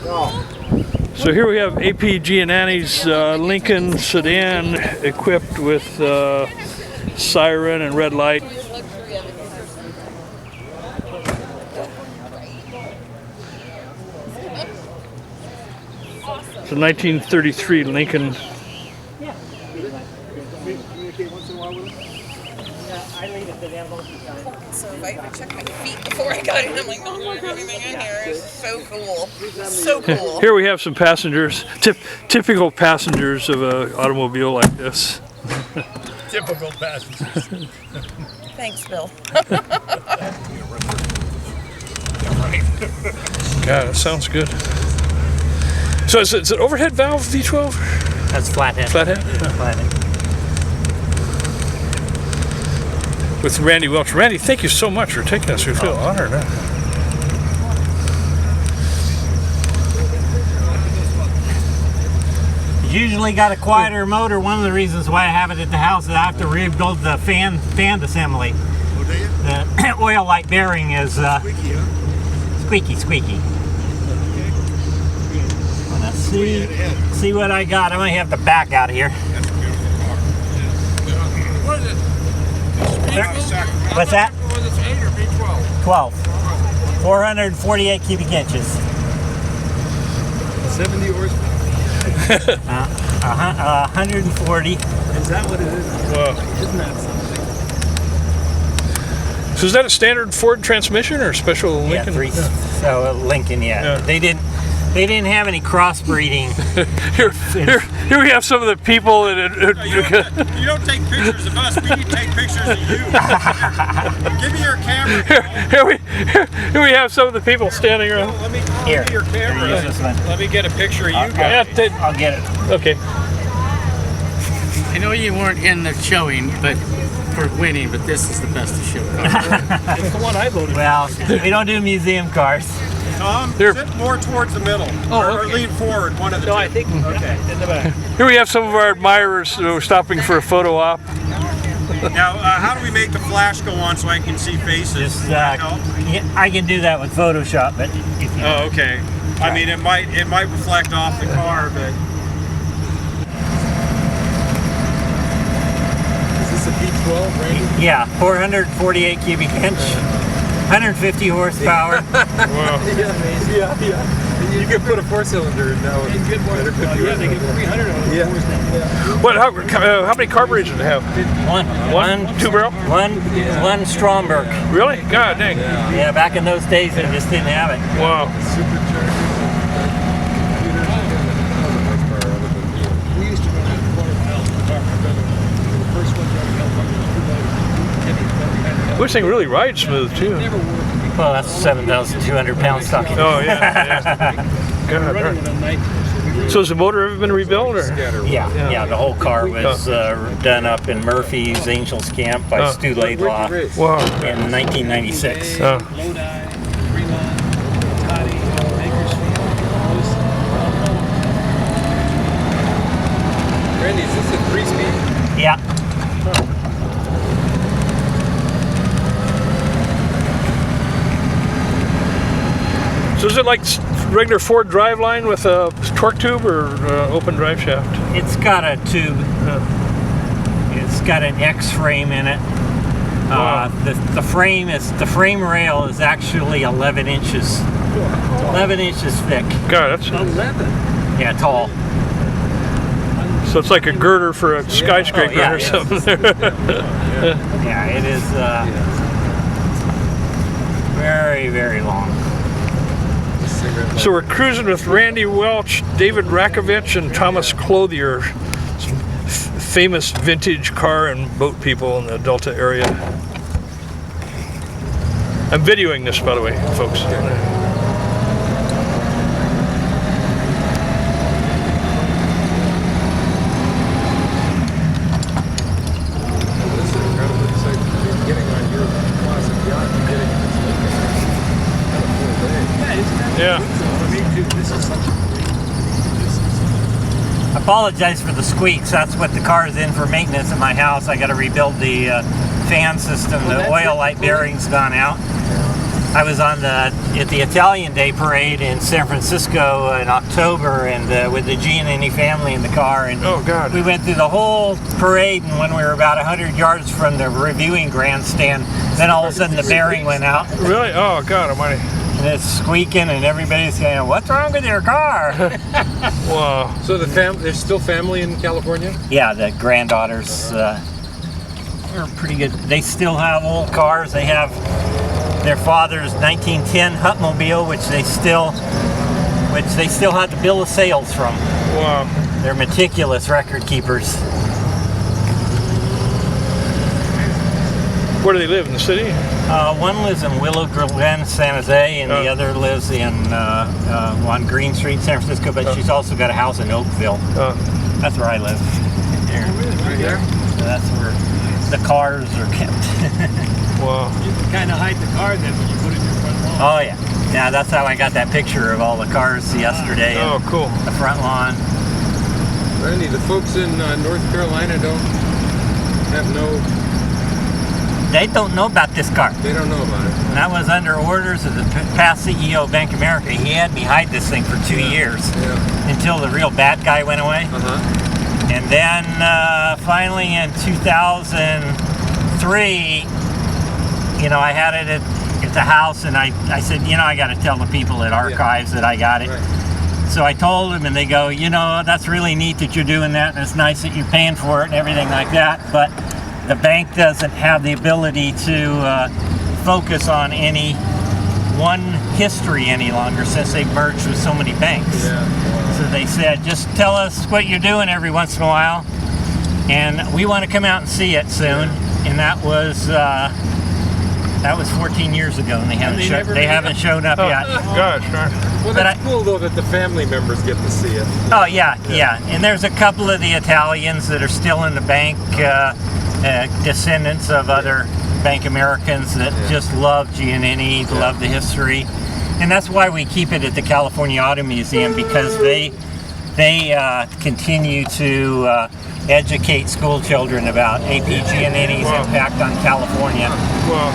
So here we have AP Giannini's Lincoln Sedan equipped with siren and red light. It's a 1933 Lincoln. So if I even checked my feet before I got in, I'm like, no, there's anything in here. It's so cool. So cool. Here we have some passengers, typical passengers of an automobile like this. Typical passengers. Thanks, Bill. God, that sounds good. So is it overhead valve V12? That's flathead. Flathead? Flathead. With Randy Welch. Randy, thank you so much for taking us. We feel honored. Usually got a quieter motor. One of the reasons why I have it at the house is I have to rebuild the fan assembly. The oil light bearing is squeaky. Let's see what I got. I might have to back out of here. What's that? 12. 448 cubic inches. 70 horsepower. 140. Is that what it is? Wow. Isn't that something? So is that a standard Ford transmission or special Lincoln? Yeah, so Lincoln, yeah. They didn't have any crossbreeding. Here we have some of the people that. You don't take pictures of us. We need to take pictures of you. Give me your camera. Here we have some of the people standing around. Let me Here. your camera. Use this one. Let me get a picture of you guys. Yeah, I'll get it. okay. I know you weren't in the showing, but for winning, but this is the best of show car. It's the one I voted Well, we don't do museum cars. Tom, Here. sit more towards the middle. Or lean forward, one of the two. I think Okay. in the back. Here we have some of our admirers who are stopping for a photo op. Now, how do we make the flash go on so I can see faces? Just, That help? yeah, I can do that with Photoshop, but if you Oh, okay. I mean, it might reflect off the car, but. Is this a V12, Randy? yeah, 448 cubic inch, 150 horsepower. Wow. Yeah. You could put a 4-cylinder in now. In good weather. Yeah, they get 300 on it. Yeah. What? How many carburetors did it have? One, Two barrel? one Stromberg. Really? God dang. Yeah, back in those days, they just didn't have it. Wow. This thing really rides smooth too. Well, that's 7,200 pound stocking. Oh yeah. God, right. So has the motor ever been rebuilt, or? Yeah, the whole car was done up in Murphy's Angels Camp by Stu Laidlaw Wow. in 1996. Randy, is this a 3-speed? Yeah. So is it like regular Ford driveline with a torque tube or open drive shaft? It's got a tube. It's got an X frame in it. Wow. The frame rail is actually 11 inches. 11 inches thick. God, that's 11. Yeah, tall. so it's like a girder for a skyscraper yeah, or yeah. something. Yeah, it is very, very long. So we're cruising with Randy Welch, David Rakovich, and Thomas Clothier, some famous vintage car and boat people in the Delta area. I'm videoing this, by the way, folks. Yeah. I apologize for the squeaks. That's what the car is in for maintenance at my house. I got to rebuild the fan system. The oil light bearing's gone out. I was on the at the Italian Day Parade in San Francisco in October, and with the Giannini family in the car. And Oh, God. we went through the whole parade, and when we were about 100 yards from the reviewing grandstand, then all of a sudden the bearing went out. Really? Oh, God almighty. And it's squeaking, and everybody's saying, "What's wrong with your car?" Wow. So there's still family in California? Yeah, the granddaughters are pretty good. They still have old cars. They have their father's 1910 Hutmobile, which they still have the bill of sales from. Wow. They're meticulous record keepers. Where do they live? In the city? One lives in Willow Glen, San Jose, and the other lives on Green Street, San Francisco. But she's also got a house in Oakville. That's where I live. Right here? So that's where the cars are kept. Wow. You can kind of hide the car then when you put it in your front lawn. Oh yeah. Yeah, that's how I got that picture of all the cars yesterday. Oh, cool. The front lawn. Randy, the folks in North Carolina They don't know about this car. they don't know about it. And I was under orders of the past CEO of Bank of America. He had me hide this thing for 2 years Yeah. until the real bad guy went away. Uh-huh. And then finally in 2003, I had it at the house, and I said, I got to tell the people at Archives that I got it. Right. So I told them, and they go, that's really neat that you're doing that, and it's nice that you're paying for it and everything like that, but the bank doesn't have the ability to focus on any one history any longer since they've merged with so many banks. Yeah. So they said, just tell us what you're doing every once in a while, and we want to come out and see it soon. And that was 14 years ago, and they haven't shown up yet. Gosh darn. Well, But that's cool though that the family members get to see it. Oh yeah. And there's a couple of the Italians that are still in the bank, descendants of other Bank Americans that just love Giannini, love the history, and that's why we keep it at the California Auto Museum, because they continue to educate school children about A.P. Giannini's impact on California. Wow.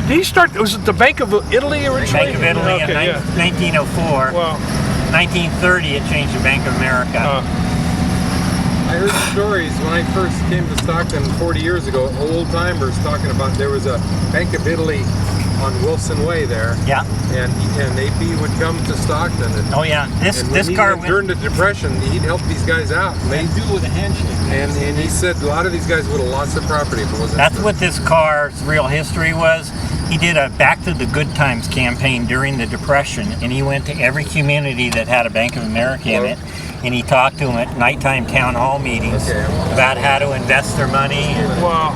Did he start? Was it the Bank of Italy originally? Bank of Italy in Okay, 1904. Wow. 1930 it changed to Bank of America. I heard stories when I first came to Stockton 40 years ago, old timers talking about there was a Bank of Italy on Wilson Way there. Yeah. And AP would come to Stockton. And, Oh yeah. This car went. during the Depression, he'd help these guys out. And They do it with a handshake. And he said a lot of these guys would have lost their property if it wasn't. That's for- what this car's real history was. He did a Back to the Good Times campaign during the Depression, and he went to every community that had a Bank of America in it, and he talked to them at nighttime town hall meetings about how to invest their money. Wow.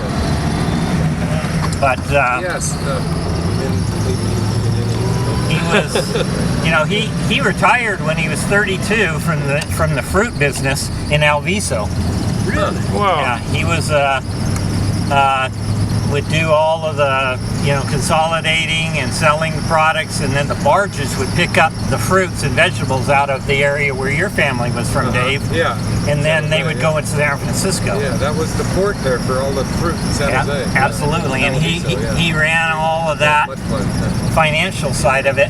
Yes. He was, he retired when he was 32 from the fruit business in Alviso. Really? Wow. Yeah, he was would do all of the consolidating and selling the products, and then the barges would pick up the fruits and vegetables out of the area where your family was from, Dave. Yeah. And then they would go into San Francisco. Yeah, that was the port there for all the fruit in San Jose. Absolutely, and he ran all of that Much fun. financial side of it.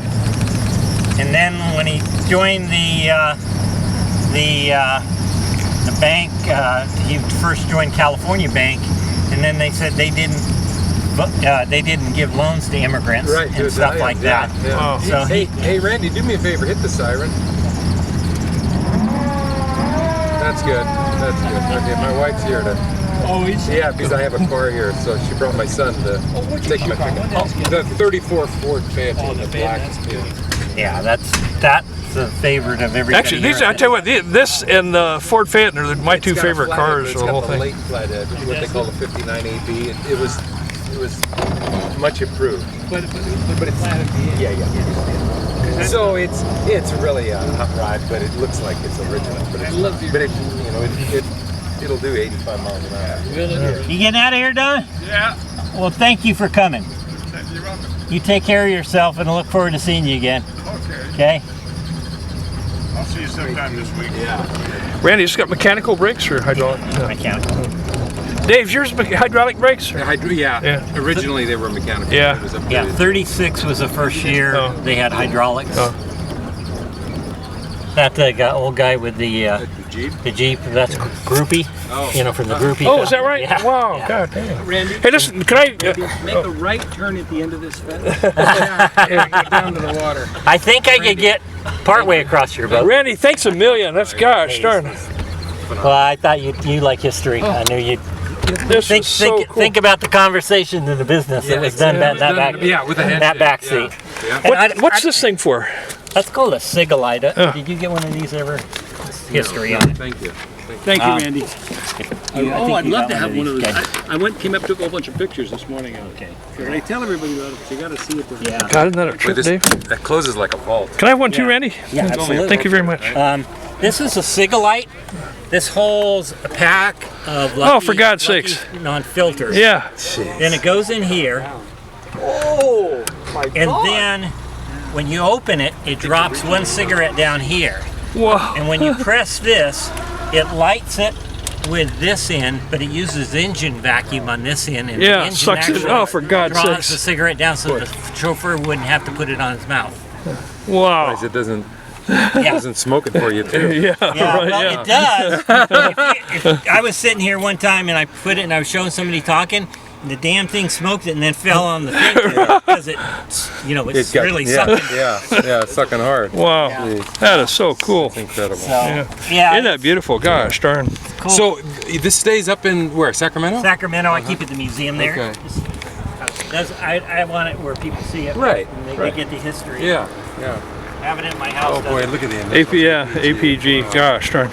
And then when he joined the bank, he first joined California Bank, and then they said they didn't give loans to immigrants and stuff like that. Yeah. Wow. So Hey, Randy, do me a favor. Hit the siren. That's good. Okay, my wife's here to. Oh, Yeah, because I have a car here, so she brought my son to take my pickup. The 34 Ford Phantom, the black is beautiful. yeah, that's the favorite of everybody. Actually, these I tell you what, this and the Ford Phantom are my two It's got a favorite flathead, cars. but The whole It's got the thing. late flathead, what they call the 59 AB. It was much improved. But it's flat at the end. Yeah. So it's really a hot rod, but it looks like it's original. But it'll do 85 miles an hour. You getting out of here, Don? Yeah. Well, thank you for coming. You're welcome. You take care of yourself, and I look forward to seeing you again. Okay. Okay? I'll see you sometime this week. Yeah. Randy, it's got mechanical brakes or hydraulic? I count. Dave, yours hydraulic brakes? Yeah. Originally they were mechanical. Yeah. It was updated. Yeah, 36 was the first year they had hydraulics. Oh. That old guy with the Jeep, that's Groupie. Oh. You know, from the Groupie. Oh, is that right? Yeah. Wow, Yeah. God damn. Randy, Hey, listen, can I? make a right turn at the end of this fence. Go down to the water. I think I could get partway across your boat. Randy, thanks a million. That's gosh darn. Well, I thought you like history. I knew you'd This is so cool. think about the conversation in the business that was done exactly. that back. Yeah, with the handshake. that back seat. Yeah. And What's this thing for? That's called a Sigalita. Did you get one of these ever? History on it. Thank you. Thank you, Randy. I I'd think love you to got have one of those. guys. I came up, took a whole bunch of pictures this morning. Okay. I tell everybody about it, but you got to see it. Yeah. God, isn't that a Wait, trip, this, Dave? that closes like a vault. Can I have one too, Randy? Yeah, absolutely. Thank you very much. This is a Sigalite. This holds a pack of Lucky, for God's Lucky sakes. non-filters. Yeah. Then it goes in here. Oh, my And then when you open it, it drops one cigarette down here. Whoa. And when you press this, it lights it with this end, but it uses engine vacuum on this end. And the Yeah, engine sucks it. actually Oh, for God's draws sakes. the cigarette down so the chauffeur wouldn't have to put it on his mouth. Wow. It doesn't Yeah. smoke it for you too. Yeah. Yeah, Right. well, Yeah. it does. If I was sitting here one time and I put it and I was showing somebody talking, and the damn thing smoked it and then fell on the thing because it's really sucking. Yeah, sucking hard. Wow. Jeez. That is so cool. It's incredible. So, Yeah. yeah, Isn't that beautiful? Gosh darn. cool. So this stays up in where? Sacramento? Sacramento, I keep it at the museum there. Okay. I want it where people see it. Right, And they right. get the history. Yeah. Having it in my house. Oh boy, look at the end. AP, yeah, APG. Gosh darn.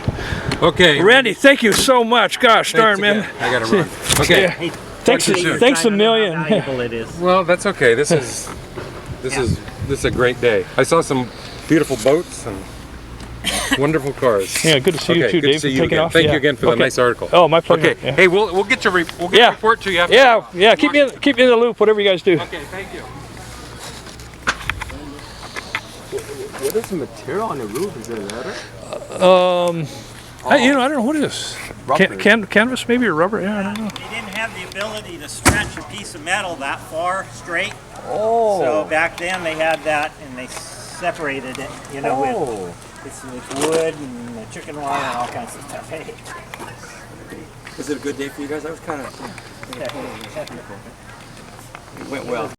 Okay. Randy, thank you so much. Gosh darn, man. I gotta run. Okay. Yeah. Hey, Thanks, Talk to you soon. thanks a I don't know million. How valuable it is. Well, that's okay. This is a great day. I saw some beautiful boats and wonderful cars. Yeah, good to see you Okay, too, good to Dave. see you Taking again. off. Thank Yeah. you again for the Okay. nice article. Oh, my pleasure. Okay. Yeah. Hey, we'll get your Yeah. report to you after. Yeah. Keep me in the loop. Whatever you guys do. Okay, thank you. What is the material on the roof? Is it leather? I don't know what it is. Canvas maybe or rubber? Yeah, I don't know. They didn't have the ability to stretch a piece of metal that far straight. Oh. So back then they had that and they separated it, with it's wood and the chicken wire and all kinds of stuff. Hey. Is it a good day for you guys? I was kind of. It went well.